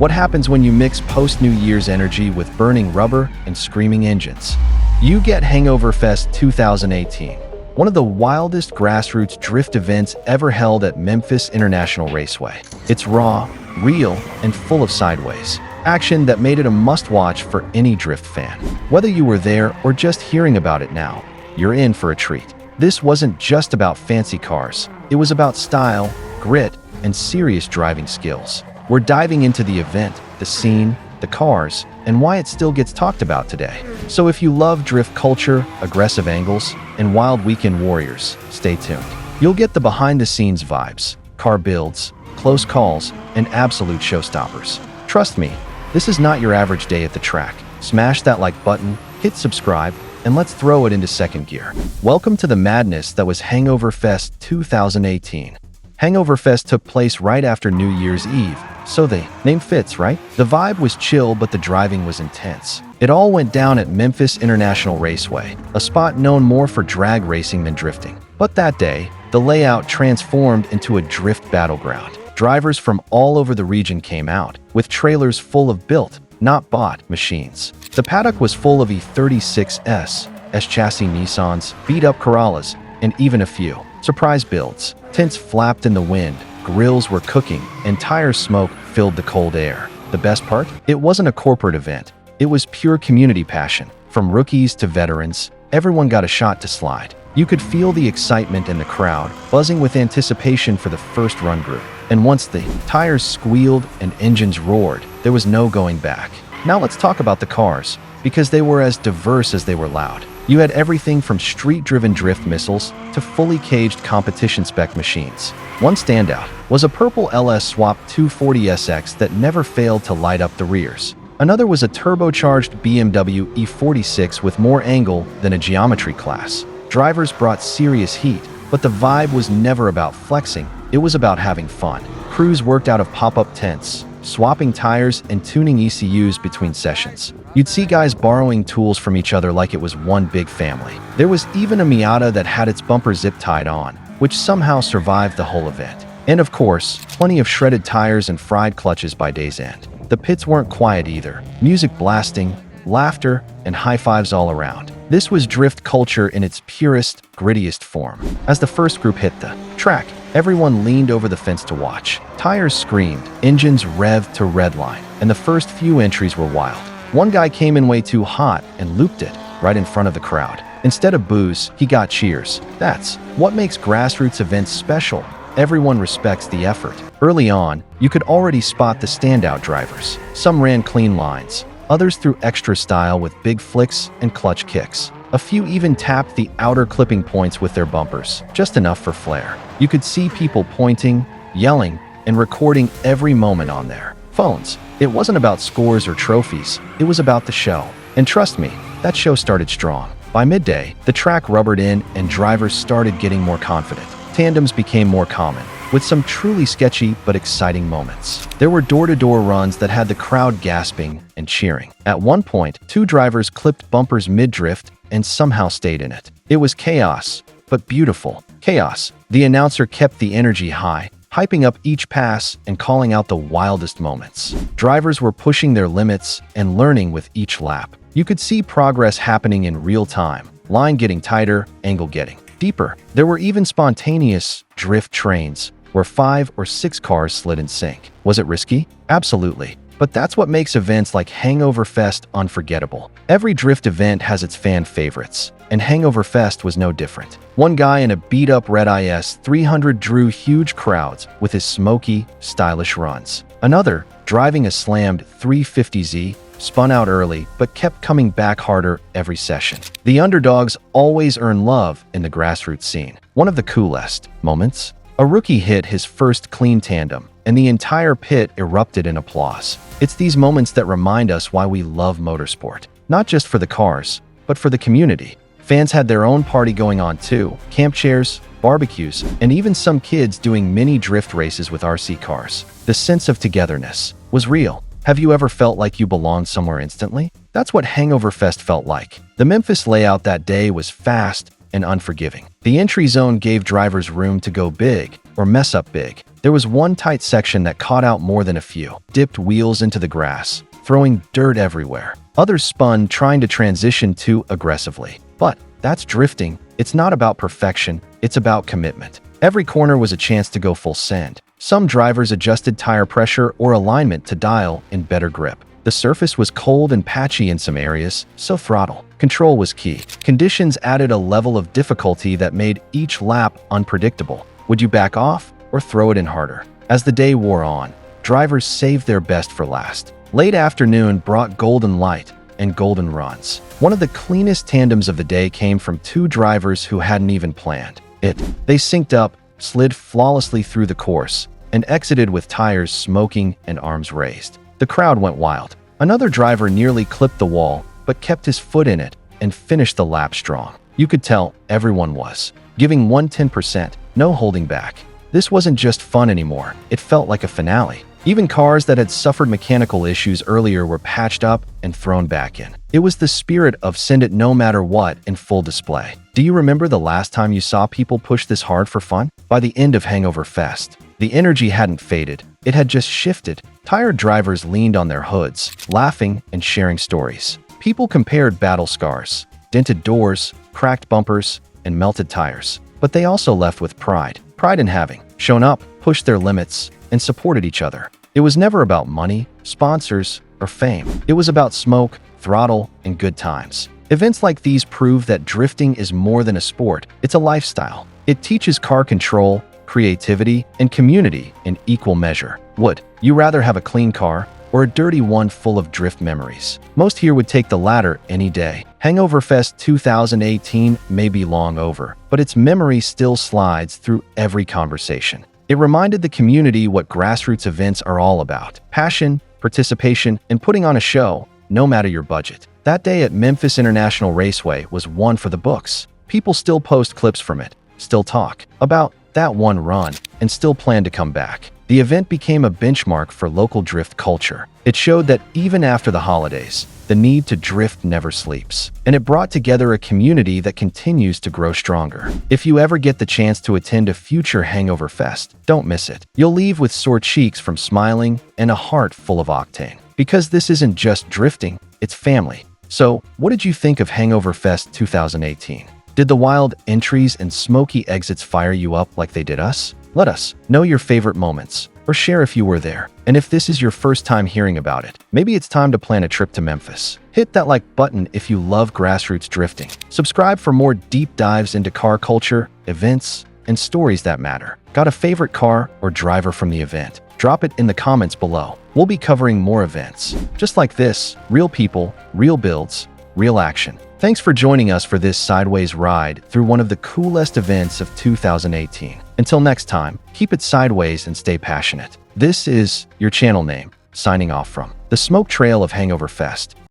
What happens when you mix post-New Year's energy with burning rubber and screaming engines? You get HANGOVERFEST 2018, one of the wildest grassroots drift events ever held at Memphis International Raceway. It's raw, real, and full of sideways action that made it a must-watch for any drift fan. Whether you were there or just hearing about it now, you're in for a treat. This wasn't just about fancy cars. It was about style, grit, and serious driving skills. We're diving into the event, the scene, the cars, and why it still gets talked about today. So if you love drift culture, aggressive angles, and wild weekend warriors, stay tuned. You'll get the behind-the-scenes vibes, car builds, close calls, and absolute showstoppers. Trust me, this is not your average day at the track. Smash that like button, hit subscribe, and let's throw it into second gear. Welcome to the madness that was HANGOVERFEST 2018. HANGOVERFEST took place right after New Year's Eve, so the name fits, right? The vibe was chill, but the driving was intense. It all went down at Memphis International Raceway, a spot known more for drag racing than drifting. But that day, the layout transformed into a drift battleground. Drivers from all over the region came out, with trailers full of built, not bought, machines. The paddock was full of E36S, S-chassis Nissans, beat-up Corollas, and even a few surprise builds. Tents flapped in the wind, grills were cooking, and tire smoke filled the cold air. The best part? It wasn't a corporate event. It was pure community passion. From rookies to veterans, everyone got a shot to slide. You could feel the excitement in the crowd, buzzing with anticipation for the first run group. And once the tires squealed and engines roared, there was no going back. Now let's talk about the cars, because they were as diverse as they were loud. You had everything from street-driven drift missiles to fully caged competition-spec machines. One standout was a purple LS Swap 240SX that never failed to light up the rears. Another was a turbocharged BMW E46 with more angle than a geometry class. Drivers brought serious heat, but the vibe was never about flexing. It was about having fun. Crews worked out of pop-up tents, swapping tires and tuning ECUs between sessions. You'd see guys borrowing tools from each other like it was one big family. There was even a Miata that had its bumper zip-tied on, which somehow survived the whole event. And of course, plenty of shredded tires and fried clutches by day's end. The pits weren't quiet either. Music blasting, laughter, and high-fives all around. This was drift culture in its purest, grittiest form. As the first group hit the track, everyone leaned over the fence to watch. Tires screamed, engines revved to redline, and the first few entries were wild. One guy came in way too hot and looped it right in front of the crowd. Instead of boos, he got cheers. That's what makes grassroots events special. Everyone respects the effort. Early on, you could already spot the standout drivers. Some ran clean lines. Others threw extra style with big flicks and clutch kicks. A few even tapped the outer clipping points with their bumpers, just enough for flair. You could see people pointing, yelling, and recording every moment on their phones. It wasn't about scores or trophies, it was about the show. And trust me, that show started strong. By midday, the track rubbered in and drivers started getting more confident. Tandems became more common, with some truly sketchy but exciting moments. There were door-to-door runs that had the crowd gasping and cheering. At one point, two drivers clipped bumpers mid-drift and somehow stayed in it. It was chaos, but beautiful. Chaos. The announcer kept the energy high, hyping up each pass and calling out the wildest moments. Drivers were pushing their limits and learning with each lap. You could see progress happening in real time. Line getting tighter, angle getting deeper. There were even spontaneous drift trains where 5 or 6 cars slid in sync. Was it risky? Absolutely. But that's what makes events like HANGOVERFEST unforgettable. Every drift event has its fan favorites, and HANGOVERFEST was no different. One guy in a beat-up red IS 300 drew huge crowds with his smoky, stylish runs. Another, driving a slammed 350Z, spun out early but kept coming back harder every session. The underdogs always earn love in the grassroots scene. One of the coolest moments? A rookie hit his first clean tandem, and the entire pit erupted in applause. It's these moments that remind us why we love motorsport. Not just for the cars, but for the community. Fans had their own party going on too. Camp chairs, barbecues, and even some kids doing mini drift races with RC cars. The sense of togetherness was real. Have you ever felt like you belonged somewhere instantly? That's what HANGOVERFEST felt like. The Memphis layout that day was fast and unforgiving. The entry zone gave drivers room to go big or mess up big. There was one tight section that caught out more than a few, dipped wheels into the grass, throwing dirt everywhere. Others spun, trying to transition too aggressively. But that's drifting. It's not about perfection, it's about commitment. Every corner was a chance to go full send. Some drivers adjusted tire pressure or alignment to dial in better grip. The surface was cold and patchy in some areas, so throttle control was key. Conditions added a level of difficulty that made each lap unpredictable. Would you back off or throw it in harder? As the day wore on, drivers saved their best for last. Late afternoon brought golden light and golden runs. One of the cleanest tandems of the day came from two drivers who hadn't even planned it. They synced up, slid flawlessly through the course, and exited with tires smoking and arms raised. The crowd went wild. Another driver nearly clipped the wall, but kept his foot in it and finished the lap strong. You could tell everyone was giving 110%, no holding back. This wasn't just fun anymore, it felt like a finale. Even cars that had suffered mechanical issues earlier were patched up and thrown back in. It was the spirit of send it no matter what in full display. Do you remember the last time you saw people push this hard for fun? By the end of HANGOVERFEST, the energy hadn't faded, it had just shifted. Tired drivers leaned on their hoods, laughing and sharing stories. People compared battle scars, dented doors, cracked bumpers, and melted tires. But they also left with pride in having shown up, pushed their limits, and supported each other. It was never about money, sponsors, or fame. It was about smoke, throttle, and good times. Events like these prove that drifting is more than a sport, it's a lifestyle. It teaches car control, creativity, and community in equal measure. Would you rather have a clean car or a dirty one full of drift memories? Most here would take the latter any day. HANGOVERFEST 2018 may be long over, but its memory still slides through every conversation. It reminded the community what grassroots events are all about: passion, participation, and putting on a show, no matter your budget. That day at Memphis International Raceway was one for the books. People still post clips from it, still talk about that one run, and still plan to come back. The event became a benchmark for local drift culture. It showed that even after the holidays, the need to drift never sleeps. And it brought together a community that continues to grow stronger. If you ever get the chance to attend a future HANGOVERFEST, don't miss it. You'll leave with sore cheeks from smiling and a heart full of octane. Because this isn't just drifting, it's family. So, what did you think of HANGOVERFEST 2018? Did the wild entries and smoky exits fire you up like they did us? Let us know your favorite moments, or share if you were there. And if this is your first time hearing about it, maybe it's time to plan a trip to Memphis. Hit that like button if you love grassroots drifting. Subscribe for more deep dives into car culture, events, and stories that matter. Got a favorite car or driver from the event? Drop it in the comments below. We'll be covering more events just like this: real people, real builds, real action. Thanks for joining us for this sideways ride through one of the coolest events of 2018. Until next time, keep it sideways and stay passionate. This is your channel name, signing off from the smoke trail of HANGOVERFEST.